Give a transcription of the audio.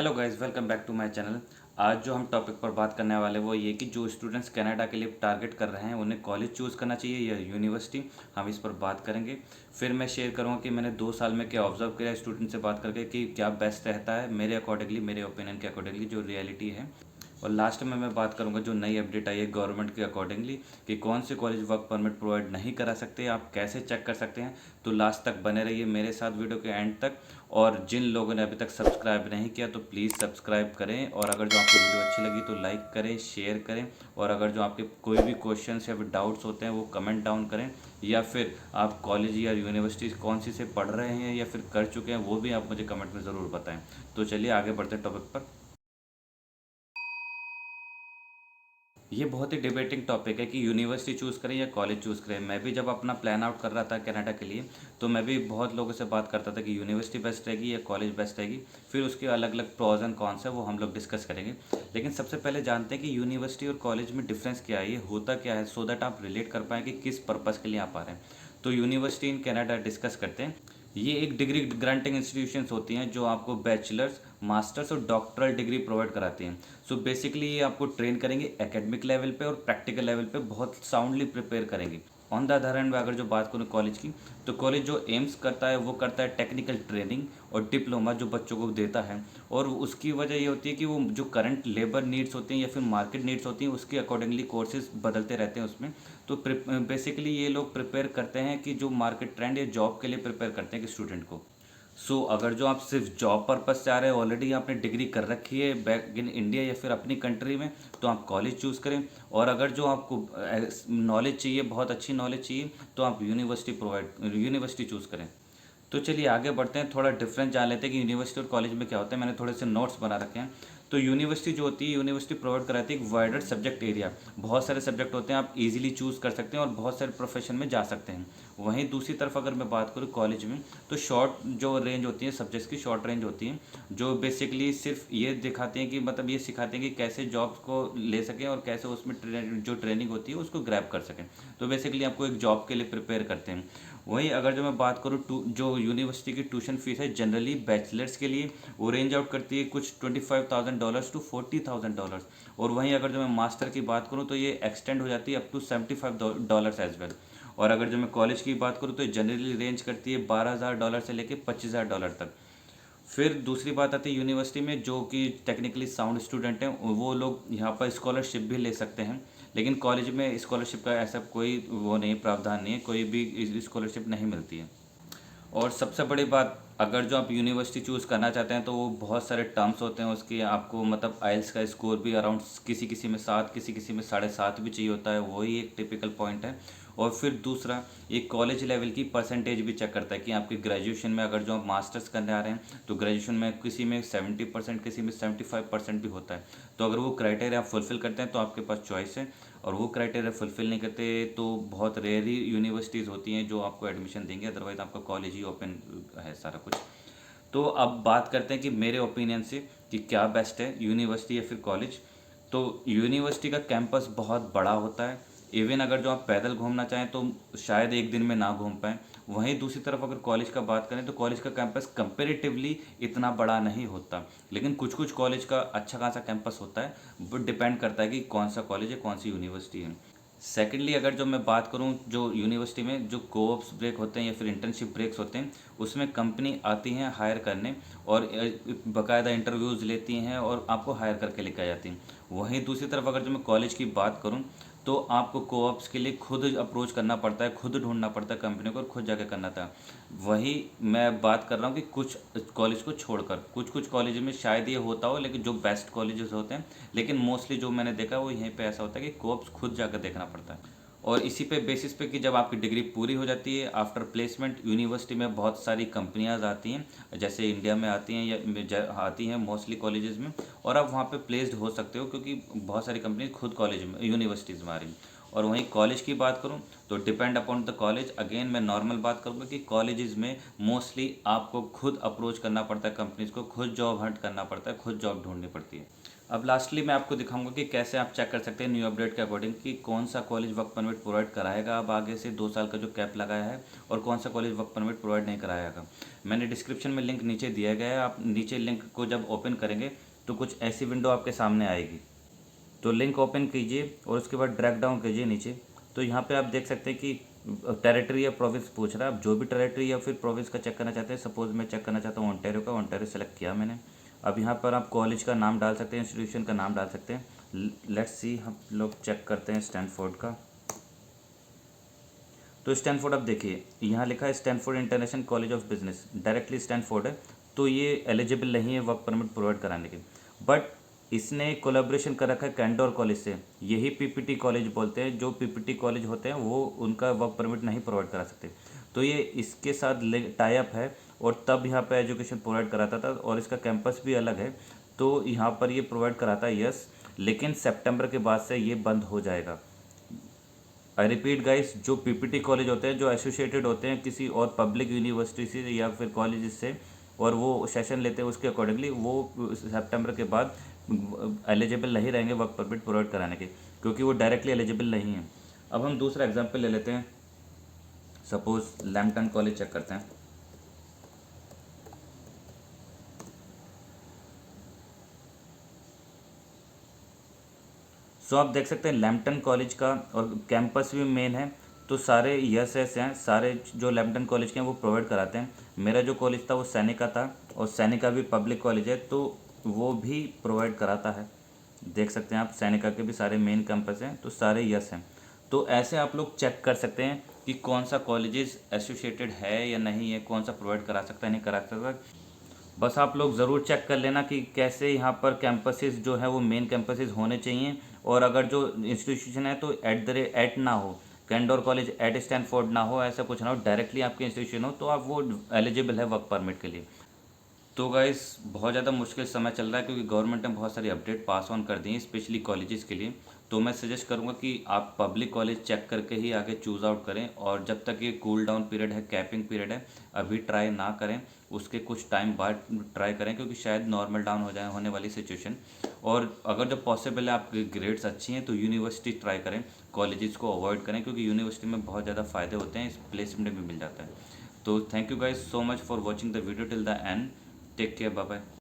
Hello guys, welcome back to my channel. आज जो हम टॉपिक पर बात करने वाले वो ये कि जो स्टूडेंट्स कनाडा के लिए टारगेट कर रहे हैं उन्हें कॉलेज चूज़ करना चाहिए या यूनिवर्सिटी, हम इस पर बात करेंगे। फिर मैं शेयर करूँगा कि मैंने 2 साल में क्या ऑब्जर्व किया स्टूडेंट से बात करके कि क्या बेस्ट रहता है मेरे अकॉर्डिंगली, मेरे ओपिनियन के अकॉर्डिंगली जो रियलिटी है। और लास्ट में मैं बात करूंगा जो नई अपडेट आई है गवर्नमेंट के अकॉर्डिंगली कि कौन से कॉलेज वर्क परमिट प्रोवाइड नहीं करा सकते, आप कैसे चेक कर सकते हैं। तो लास्ट तक बने रहिए मेरे साथ वीडियो के एंड तक। और जिन लोगों ने अभी तक सब्सक्राइब नहीं किया तो प्लीज़ सब्सक्राइब करें, और अगर जो आपको वीडियो अच्छी लगी तो लाइक करें, शेयर करें। और अगर जो आपके कोई भी क्वेश्चन या फिर डाउट्स होते हैं वो कमेंट डाउन करें, या फिर आप कॉलेज या यूनिवर्सिटी कौन सी से पढ़ रहे हैं या फिर कर चुके हैं वो भी आप मुझे कमेंट में ज़रूर बताएं। तो चलिए आगे बढ़ते हैं टॉपिक पर। ये बहुत ही डिबेटिंग टॉपिक है कि यूनिवर्सिटी चूज़ करें या कॉलेज चूज़ करें। मैं भी जब अपना प्लान आउट कर रहा था कनाडा के लिए तो मैं भी बहुत लोगों से बात करता था कि यूनिवर्सिटी बेस्ट रहेगी या कॉलेज बेस्ट रहेगी। फिर उसके अलग अलग प्रॉज एंड कॉन्स है वो हम लोग डिस्कस करेंगे। लेकिन सबसे पहले जानते हैं कि यूनिवर्सिटी और कॉलेज में डिफरेंस क्या है, ये होता क्या है, सो दैट आप रिलेट कर पाएँ कि किस पर्पज़ के लिए आप आ रहे हैं। तो यूनिवर्सिटी इन कनाडा डिस्कस करते हैं। ये एक डिग्री ग्रांटिंग इंस्टीट्यूशंस होती हैं जो आपको बैचलर्स, मास्टर्स और डॉक्टरल डिग्री प्रोवाइड कराती हैं। सो बेसिकली ये आपको ट्रेन करेंगे एकेडमिक लेवल पे और प्रैक्टिकल लेवल पे, बहुत साउंडली प्रिपेयर करेंगे। ऑन द अदर हैंड अगर जो बात करूँ कॉलेज की, तो कॉलेज जो एम्स करता है वो करता है टेक्निकल ट्रेनिंग और डिप्लोमा जो बच्चों को देता है। और उसकी वजह ये होती है कि वो जो करंट लेबर नीड्स होती हैं या फिर मार्केट नीड्स होती हैं उसके अकॉर्डिंगली कोर्सेज बदलते रहते हैं उसमें। तो बेसिकली ये लोग प्रिपेयर करते हैं कि जो मार्केट ट्रेंड या जॉब के लिए प्रिपेयर करते हैं कि स्टूडेंट को। अगर जो आप सिर्फ जॉब पर्पज से आ रहे हैं, ऑलरेडी आपने डिग्री कर रखी है बैक इन इंडिया या फिर अपनी कंट्री में, तो आप कॉलेज चूज़ करें। और अगर जो आपको नॉलेज चाहिए, बहुत अच्छी नॉलेज चाहिए, तो आप यूनिवर्सिटी चूज़ करें। तो चलिए आगे बढ़ते हैं, थोड़ा डिफरेंस जान लेते हैं कि यूनिवर्सिटी और कॉलेज में क्या होता है। मैंने थोड़े से नोट्स बना रखे हैं। तो यूनिवर्सिटी जो होती है, यूनिवर्सिटी प्रोवाइड कराती है एक वाइडर सब्जेक्ट एरिया। बहुत सारे सब्जेक्ट होते हैं, आप इजीली चूज़ कर सकते हैं और बहुत सारे प्रोफेशन में जा सकते हैं। वहीं दूसरी तरफ अगर मैं बात करूँ कॉलेज में, तो शॉर्ट जो रेंज होती है सब्जेक्ट्स की, शॉर्ट रेंज होती है जो बेसिकली सिर्फ ये दिखाती हैं कि मतलब ये सिखाते हैं कि कैसे जॉब्स को ले सकें और कैसे उसमें जो ट्रेनिंग होती है उसको ग्रैब कर सकें। तो बेसिकली आपको एक जॉब के लिए प्रिपेयर करते हैं। वहीं अगर जो मैं बात करूँ जो यूनिवर्सिटी की ट्यूशन फीस है जनरली बैचलर्स के लिए, वो रेंज आउट करती है कुछ $25,000 टू $40,000। और वहीं अगर जो मैं मास्टर की बात करूँ तो ये एक्सटेंड हो जाती है अप टू $75 एज वेल। और अगर जो मैं कॉलेज की बात करूँ तो ये जनरली रेंज करती है $12,000 से लेकर $25,000 तक। फिर दूसरी बात आती है यूनिवर्सिटी में, जो कि टेक्निकली साउंड स्टूडेंट हैं वो लोग यहाँ पर स्कॉलरशिप भी ले सकते हैं। लेकिन कॉलेज में स्कॉलरशिप का ऐसा कोई वो नहीं, प्रावधान नहीं है, कोई भी स्कॉलरशिप नहीं मिलती है। और सबसे बड़ी बात, अगर जो आप यूनिवर्सिटी चूज़ करना चाहते हैं तो वो बहुत सारे टर्म्स होते हैं उसकी। आपको मतलब आइल्स का स्कोर भी अराउंड किसी किसी में 7, किसी किसी में 7.5 भी चाहिए होता है, वही एक टिपिकल पॉइंट है। और फिर दूसरा, ये कॉलेज लेवल की परसेंटेज भी चेक करता है कि आपके ग्रेजुएशन में, अगर जो आप मास्टर्स करने आ रहे हैं तो ग्रेजुएशन में किसी में 70%, किसी में 75% भी होता है। तो अगर वो क्राइटेरिया आप फुलफ़िल करते हैं तो आपके पास चॉइस है, और वो क्राइटेरिया फुलफ़िल नहीं करते तो बहुत रेयर ही यूनिवर्सिटीज़ होती हैं जो आपको एडमिशन देंगे, अदरवाइज़ आपका कॉलेज ही ओपन है सारा कुछ। तो अब बात करते हैं कि मेरे ओपिनियन से कि क्या बेस्ट है, यूनिवर्सिटी या फिर कॉलेज। तो यूनिवर्सिटी का कैंपस बहुत बड़ा होता है। इवन अगर जो आप पैदल घूमना चाहें तो शायद एक दिन में ना घूम पाएँ। वहीं दूसरी तरफ अगर कॉलेज का बात करें तो कॉलेज का कैंपस कंपेरेटिवली इतना बड़ा नहीं होता। लेकिन कुछ कुछ कॉलेज का अच्छा खासा कैंपस होता है, बट डिपेंड करता है कि कौन सा कॉलेज है, कौन सी यूनिवर्सिटी है। सेकेंडली अगर जो मैं बात करूं, जो यूनिवर्सिटी में जो कोऑप्स ब्रेक होते हैं या फिर इंटर्नशिप ब्रेक्स होते हैं, उसमें कंपनी आती हैं हायर करने और बाकायदा इंटरव्यूज़ लेती हैं और आपको हायर करके लेकर आ जाती हैं। वहीं दूसरी तरफ अगर जो मैं कॉलेज की बात करूं, तो आपको कोऑप्स के लिए खुद अप्रोच करना पड़ता है, खुद ढूंढना पड़ता है कंपनी को और खुद जाके करना था। वही मैं बात कर रहा हूँ कि कुछ कॉलेज को छोड़कर, कुछ कुछ कॉलेज में शायद ये होता हो, लेकिन जो बेस्ट कॉलेजेस होते हैं, लेकिन मोस्टली जो मैंने देखा वो यहीं पे ऐसा होता है कि कोप्स खुद जाकर देखना पड़ता है। और इसी पे बेसिस पे कि जब आपकी डिग्री पूरी हो जाती है आफ्टर प्लेसमेंट, यूनिवर्सिटी में बहुत सारी कंपनियां आती हैं, जैसे इंडिया में आती हैं या आती हैं मोस्टली कॉलेजेस में, और आप वहाँ पे प्लेस्ड हो सकते हो क्योंकि बहुत सारी कंपनी खुद कॉलेज में, यूनिवर्सिटीज़ में आ रही हैं। और वहीं कॉलेज की बात करूं तो depend upon the college. Again मैं नॉर्मल बात करूंगा कि कॉलेजेस में मोस्टली आपको खुद अप्रोच करना पड़ता है कंपनीज को, खुद जॉब हंट करना पड़ता है, खुद जॉब ढूंढनी पड़ती है। अब लास्टली मैं आपको दिखाऊंगा कि कैसे आप चेक कर सकते हैं न्यू अपडेट के अकॉर्डिंग कि कौन सा कॉलेज वर्क परमिट प्रोवाइड कराएगा अब आगे से 2 साल का जो कैप लगाया है, और कौन सा कॉलेज वर्क परमिट प्रोवाइड नहीं कराएगा। मैंने डिस्क्रिप्शन में लिंक नीचे दिया गया है, आप नीचे लिंक को जब ओपन करेंगे तो कुछ ऐसी विंडो आपके सामने आएगी। तो लिंक ओपन कीजिए और उसके बाद ड्रैग डाउन कीजिए नीचे। तो यहाँ पे आप देख सकते हैं कि टेरिटरी या प्रोविंस पूछ रहा है। आप जो भी टेरिटरी या फिर प्रोविंस का चेक करना चाहते हैं, सपोज मैं चेक करना चाहता हूँ ओंटारियो का, ओंटारियो सेलेक्ट किया मैंने। अब यहाँ पर आप कॉलेज का नाम डाल सकते हैं, इंस्टीट्यूशन का नाम डाल सकते हैं। लेट्स सी, हम लोग चेक करते हैं स्टैनफोर्ड का। तो स्टैनफोर्ड, अब देखिए यहाँ लिखा है Stanford international college of business, directly Stanford है, तो ये एलिजिबल नहीं है वर्क परमिट प्रोवाइड कराने के। बट इसने कोलैबोरेशन कर रखा है कैंडोर कॉलेज से, यही पीपीटी कॉलेज बोलते हैं। जो पीपीटी कॉलेज होते हैं वो उनका वर्क परमिट नहीं प्रोवाइड करा सकते, तो ये इसके साथ टाई अप है, और तब यहाँ पे एजुकेशन प्रोवाइड कराता था, और इसका कैंपस भी अलग है। तो यहाँ पर ये प्रोवाइड कराता है यस, लेकिन सितंबर के बाद से ये बंद हो जाएगा। आई रिपीट गाइस, जो पीपीटी कॉलेज होते हैं जो एसोसिएटेड होते हैं किसी और पब्लिक यूनिवर्सिटी से या फिर कॉलेज से, और वो सेशन लेते हैं उसके अकॉर्डिंगली, वो सितंबर के बाद एलिजिबल नहीं रहेंगे वर्क परमिट प्रोवाइड कराने के, क्योंकि वो डायरेक्टली एलिजिबल नहीं है। अब हम दूसरा एग्जाम्पल ले लेते हैं, सपोज लैम्पटन कॉलेज चेक करते हैं। सो आप देख सकते हैं लैम्पटन कॉलेज का, और कैंपस भी मेन है, तो सारे यस एस हैं, सारे जो लैम्पटन कॉलेज के हैं वो प्रोवाइड कराते हैं। मेरा जो कॉलेज था वो सैनिका था, और सैनिका भी पब्लिक कॉलेज है, तो वो भी प्रोवाइड कराता है। देख सकते हैं आप, सैनिका के भी सारे मेन कैंपस हैं, तो सारे यस हैं। तो ऐसे आप लोग चेक कर सकते हैं कि कौन सा कॉलेजेस एसोसिएटेड है या नहीं है, कौन सा प्रोवाइड करा सकता है नहीं करा सकता। बस आप लोग ज़रूर चेक कर लेना कि कैसे यहाँ पर कैंपसेस जो है वो मेन कैंपसेस होने चाहिए, और अगर जो इंस्टीट्यूशन है तो एट ना हो, कैंडोर कॉलेज एट स्टैनफोर्ड ना हो, ऐसा कुछ ना हो, डायरेक्टली आपके इंस्टीट्यूशन हो, तो आप वो एलिजिबल है वर्क परमिट के लिए। तो गाइस बहुत ज़्यादा मुश्किल समय चल रहा है, क्योंकि गवर्नमेंट ने बहुत सारी अपडेट पास ऑन कर दी हैं स्पेशली कॉलेजेस के लिए। तो मैं सजेस्ट करूंगा कि आप पब्लिक कॉलेज चेक करके ही आगे चूज़ आउट करें, और जब तक ये कूल डाउन पीरियड है, कैपिंग पीरियड है, अभी ट्राई ना करें, उसके कुछ टाइम बाद ट्राई करें, क्योंकि शायद नॉर्मल डाउन हो जाए होने वाली सिचुएशन। और अगर जो पॉसिबल है आपकी ग्रेड्स अच्छी हैं तो यूनिवर्सिटी ट्राई करें, कॉलेजेस को अवॉइड करें, क्योंकि यूनिवर्सिटी में बहुत ज़्यादा फ़ायदे होते हैं, इस प्लेसमेंट भी मिल जाता है। तो thank you guys so much for watching the video till the end. Take care, bye bye.